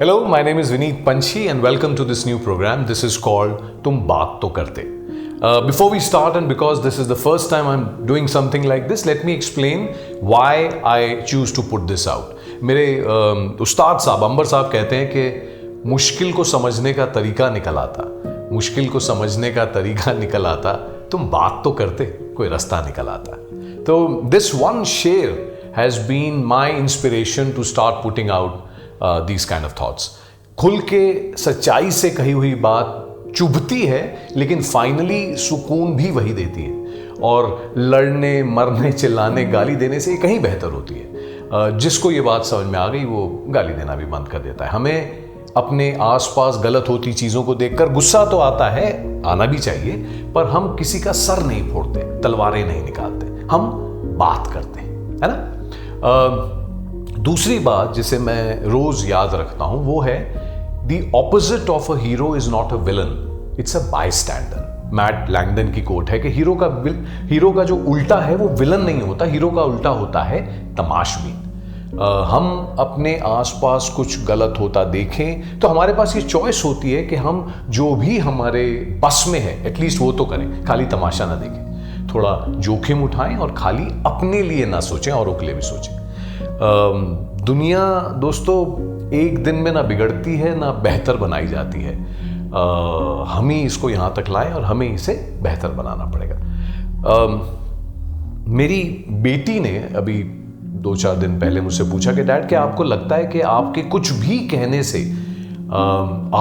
Hello, my name is Vineet Panchi and welcome to this new program. This is called तुम बात तो करते. Before we start and because this is the first time I'm doing something like this, let me explain why I choose to put this out. मेरे उस्ताद साहब अंबर साहब कहते हैं कि मुश्किल को समझने का तरीका निकल आता, मुश्किल को समझने का तरीका निकल आता, तुम बात तो करते, कोई रास्ता निकल आता. तो this one share has been my inspiration to start putting out these kind of thoughts. खुल के सच्चाई से कही हुई बात चुभती है लेकिन फाइनली सुकून भी वही देती है और लड़ने मरने चिल्लाने गाली देने से कहीं बेहतर होती है. जिसको ये बात समझ में आ गई वो गाली देना भी बंद कर देता है. हमें अपने आसपास गलत होती चीज़ों को देखकर गुस्सा तो आता है, आना भी चाहिए, पर हम किसी का सर नहीं फोड़ते, तलवारें नहीं निकालते, हम बात करते हैं, है ना. दूसरी बात जिसे मैं रोज याद रखता हूं वो है the opposite of a hero is not a villain, it's a bystander. Matt Langdon की कोट है कि हीरो का जो उल्टा है वो विलन नहीं होता, हीरो का उल्टा होता है तमाशबीन. हम अपने आसपास कुछ गलत होता देखें तो हमारे पास ये चॉइस होती है कि हम जो भी हमारे बस में है एटलीस्ट वो तो करें, खाली तमाशा ना देखें, थोड़ा जोखिम उठाएं और खाली अपने लिए ना सोचें, औरों के लिए भी सोचें. दुनिया दोस्तों एक दिन में ना बिगड़ती है ना बेहतर बनाई जाती है. हम ही इसको यहाँ तक लाएं और हमें इसे बेहतर बनाना पड़ेगा. मेरी बेटी ने अभी 2-4 दिन पहले मुझसे पूछा कि डैड क्या आपको लगता है कि आपके कुछ भी कहने से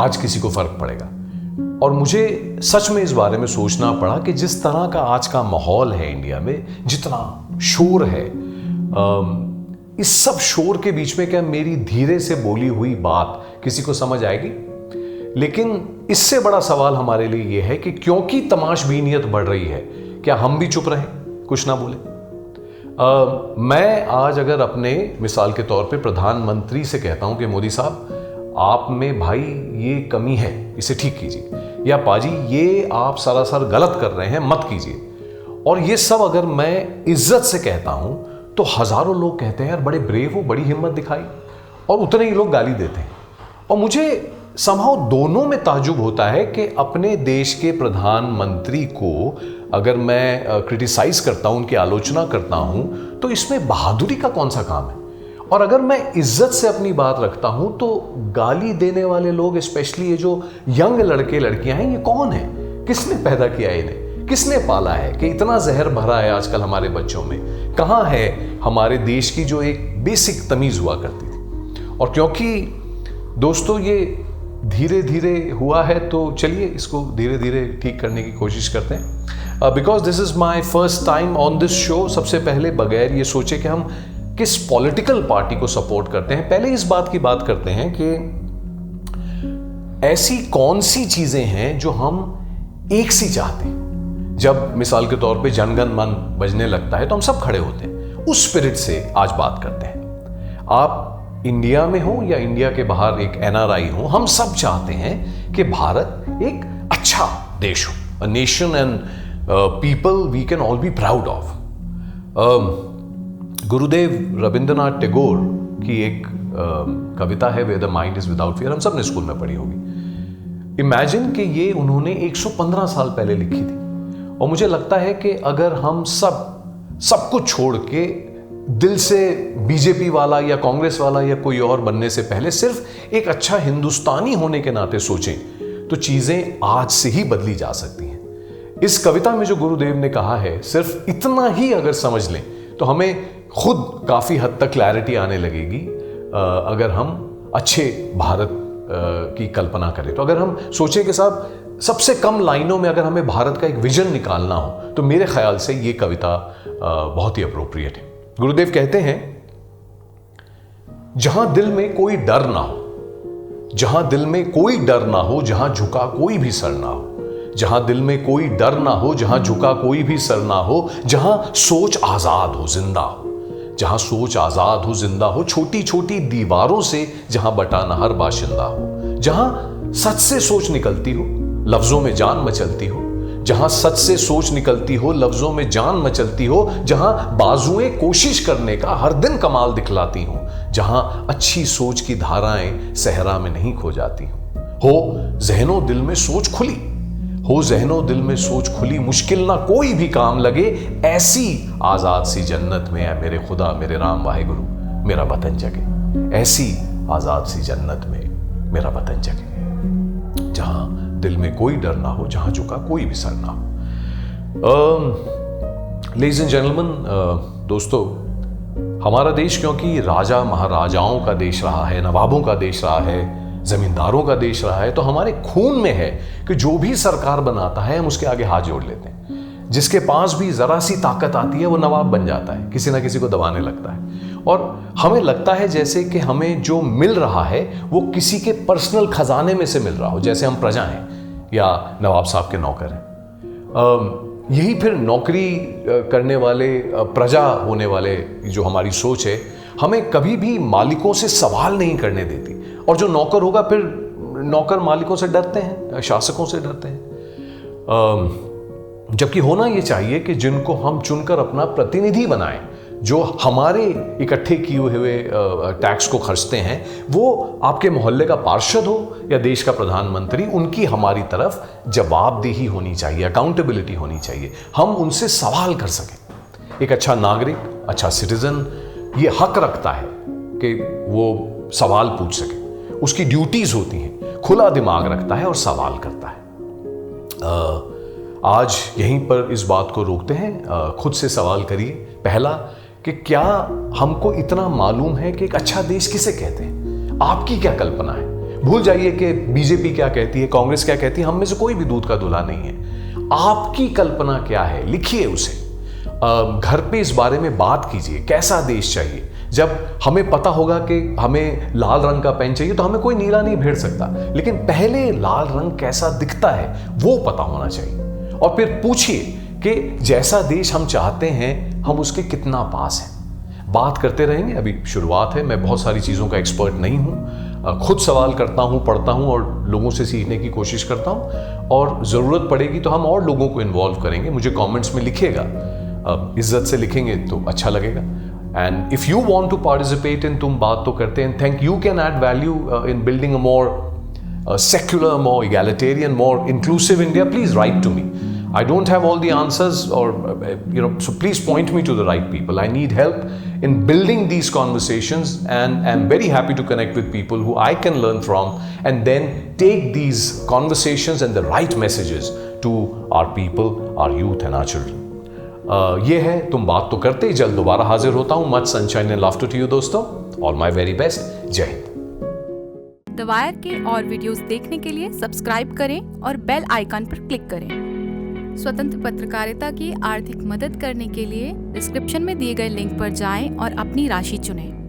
आज किसी को फर्क पड़ेगा. और मुझे सच में इस बारे में सोचना पड़ा कि जिस तरह का आज का माहौल है इंडिया में, जितना शोर है, इस सब शोर के बीच में क्या मेरी धीरे से बोली हुई बात किसी को समझ आएगी? लेकिन इससे बड़ा सवाल हमारे लिए यह है कि क्योंकि तमाशबीनियत बढ़ रही है क्या हम भी चुप रहें, कुछ ना बोले? मैं आज अगर अपने मिसाल के तौर पे प्रधानमंत्री से कहता हूं कि मोदी साहब आप में भाई ये कमी है, इसे ठीक कीजिए, या पाजी ये आप सरासर गलत कर रहे हैं, मत कीजिए, और ये सब अगर मैं इज्जत से कहता हूं तो हजारों लोग कहते हैं यार बड़े ब्रेव हो, बड़ी हिम्मत दिखाई, और उतने ही लोग गाली देते हैं. और मुझे समहाउ दोनों में ताज्जुब होता है कि अपने देश के प्रधानमंत्री को अगर मैं क्रिटिसाइज करता हूं, उनकी आलोचना करता हूं, तो इसमें बहादुरी का कौन सा काम है? और अगर मैं इज्जत से अपनी बात रखता हूं तो गाली देने वाले लोग, स्पेशली ये जो यंग लड़के लड़कियां हैं, ये कौन है? किसने पैदा किया इन्हें? किसने पाला है कि इतना जहर भरा है आजकल हमारे बच्चों में? कहाँ है हमारे देश की जो एक बेसिक तमीज हुआ करती थी? और क्योंकि दोस्तों ये धीरे धीरे हुआ है तो चलिए इसको धीरे धीरे ठीक करने की कोशिश करते हैं. Because this is my first time on this show. सबसे पहले बगैर ये सोचे कि हम किस पॉलिटिकल पार्टी को सपोर्ट करते हैं, पहले इस बात की बात करते हैं कि ऐसी कौन सी चीजें हैं जो हम एक सी चाहते हैं. जब मिसाल के तौर पे जनगण मन बजने लगता है तो हम सब खड़े होते हैं. उस स्पिरिट से आज बात करते हैं. आप इंडिया में हो या इंडिया के बाहर एक एनआरआई हो, हम सब चाहते हैं कि भारत एक अच्छा देश हो, a nation and people we can all be proud of. Gurudev Rabindranath Tagore की एक कविता है where the mind is without fear, हम सब ने स्कूल में पढ़ी होगी. इमेजिन कि ये उन्होंने 115 साल पहले लिखी थी. और मुझे लगता है कि अगर हम सब कुछ छोड़ के दिल से बीजेपी वाला या कांग्रेस वाला या कोई और बनने से पहले सिर्फ एक अच्छा हिंदुस्तानी होने के नाते सोचें तो चीजें आज से ही बदली जा सकती हैं. इस कविता में जो गुरुदेव ने कहा है, सिर्फ इतना ही अगर समझ लें तो हमें खुद काफी हद तक क्लैरिटी आने लगेगी. अगर हम अच्छे भारत की कल्पना करें तो अगर हम सोचें कि साहब सबसे कम लाइनों में अगर हमें भारत का एक विजन निकालना हो तो मेरे ख्याल से ये कविता बहुत ही अप्रोप्रिएट है. गुरुदेव कहते हैं, जहां दिल में कोई डर ना हो, जहां दिल में कोई डर ना हो, जहां झुका कोई भी सर ना हो, जहां दिल में कोई डर ना हो, जहां झुका कोई भी सर ना हो, जहां सोच आजाद हो जिंदा हो, जहां सोच आजाद हो जिंदा हो, छोटी छोटी दीवारों से जहां बटा न हर बाशिंदा हो, जहां सच से सोच निकलती हो, लफ्जों में जान मचलती हो, जहां सच से सोच निकलती हो, लफ्जों में जान मचलती हो, जहां बाजुएं कोशिश करने का हर दिन कमाल दिखलाती हो, जहां अच्छी सोच की धाराएं सहरा में नहीं खो जाती हो ज़हनों दिल में सोच खुली, हो ज़हनों दिल में सोच खुली, मुश्किल ना कोई भी काम लगे, ऐसी आजाद सी जन्नत में है मेरे खुदा मेरे राम वाहे गुरु मेरा वतन जगे। ऐसी आजाद सी जन्नत में मेरा वतन जगे, जहां दिल में कोई डर ना हो, जहां झुका कोई भी सर ना हो। लेडीज एंड जेंटलमैन, दोस्तों, हमारा देश क्योंकि राजा महाराजाओं का देश रहा है, नवाबों का देश रहा है, जमींदारों का देश रहा है, तो हमारे खून में है कि जो भी सरकार बनाता है हम उसके आगे हाथ जोड़ लेते हैं। जिसके पास भी जरा सी ताकत आती है वो नवाब बन जाता है, किसी ना किसी को दबाने लगता है, और हमें लगता है जैसे कि हमें जो मिल रहा है वो किसी के पर्सनल खजाने में से मिल रहा हो, जैसे हम प्रजा हैं या नवाब साहब के नौकर हैं। यही फिर नौकरी करने वाले, प्रजा होने वाले जो हमारी सोच है, हमें कभी भी मालिकों से सवाल नहीं करने देती, और जो नौकर होगा फिर नौकर मालिकों से डरते हैं, शासकों से डरते हैं। जबकि होना ये चाहिए कि जिनको हम चुनकर अपना प्रतिनिधि बनाएं, जो हमारे इकट्ठे किए हुए टैक्स को खर्चते हैं, वो आपके मोहल्ले का पार्षद हो या देश का प्रधानमंत्री, उनकी हमारी तरफ जवाबदेही होनी चाहिए, अकाउंटेबिलिटी होनी चाहिए, हम उनसे सवाल कर सकें। एक अच्छा नागरिक, अच्छा सिटीजन ये हक रखता है कि वो सवाल पूछ सके, उसकी ड्यूटीज होती हैं, खुला दिमाग रखता है और सवाल करता है। आज यहीं पर इस बात को रोकते हैं, खुद से सवाल करिए। पहला, कि क्या हमको इतना मालूम है कि एक अच्छा देश किसे कहते हैं? आपकी क्या कल्पना है? भूल जाइए कि बीजेपी क्या कहती है, कांग्रेस क्या कहती है, हम में से कोई भी दूध का दूल्हा नहीं है। आपकी कल्पना क्या है, लिखिए उसे। घर पे इस बारे में बात कीजिए, कैसा देश चाहिए। जब हमें पता होगा कि हमें लाल रंग का पेन चाहिए तो हमें कोई नीला नहीं भेज सकता, लेकिन पहले लाल रंग कैसा दिखता है वो पता होना चाहिए। और फिर पूछिए कि जैसा देश हम चाहते हैं हम उसके कितना पास हैं। बात करते रहेंगे, अभी शुरुआत है, मैं बहुत सारी चीज़ों का एक्सपर्ट नहीं हूँ, खुद सवाल करता हूँ, पढ़ता हूँ और लोगों से सीखने की कोशिश करता हूँ, और ज़रूरत पड़ेगी तो हम और लोगों को इन्वॉल्व करेंगे। मुझे कमेंट्स में लिखिएगा, इज्जत से लिखेंगे तो अच्छा लगेगा। And if you want to participate in तुम बात तो करते हैं, think you can add value in building a more secular, more egalitarian, more inclusive India, please write to me. I don't have all the answers, or so please point me to the right people. I need help in building these conversations, and I'm very happy to connect with people who I can learn from, and then take these conversations and the right messages to our people, our youth and our children. ये है तुम बात तो करते ही। जल्द दोबारा हाजिर होता हूं। Much sunshine and laughter to you दोस्तों, ऑल माय वेरी बेस्ट। जय हिंद। द वायर के और वीडियोस देखने के लिए सब्सक्राइब करें और बेल आइकन पर क्लिक करें। स्वतंत्र पत्रकारिता की आर्थिक मदद करने के लिए डिस्क्रिप्शन में दिए गए लिंक पर जाएं और अपनी राशि चुनें।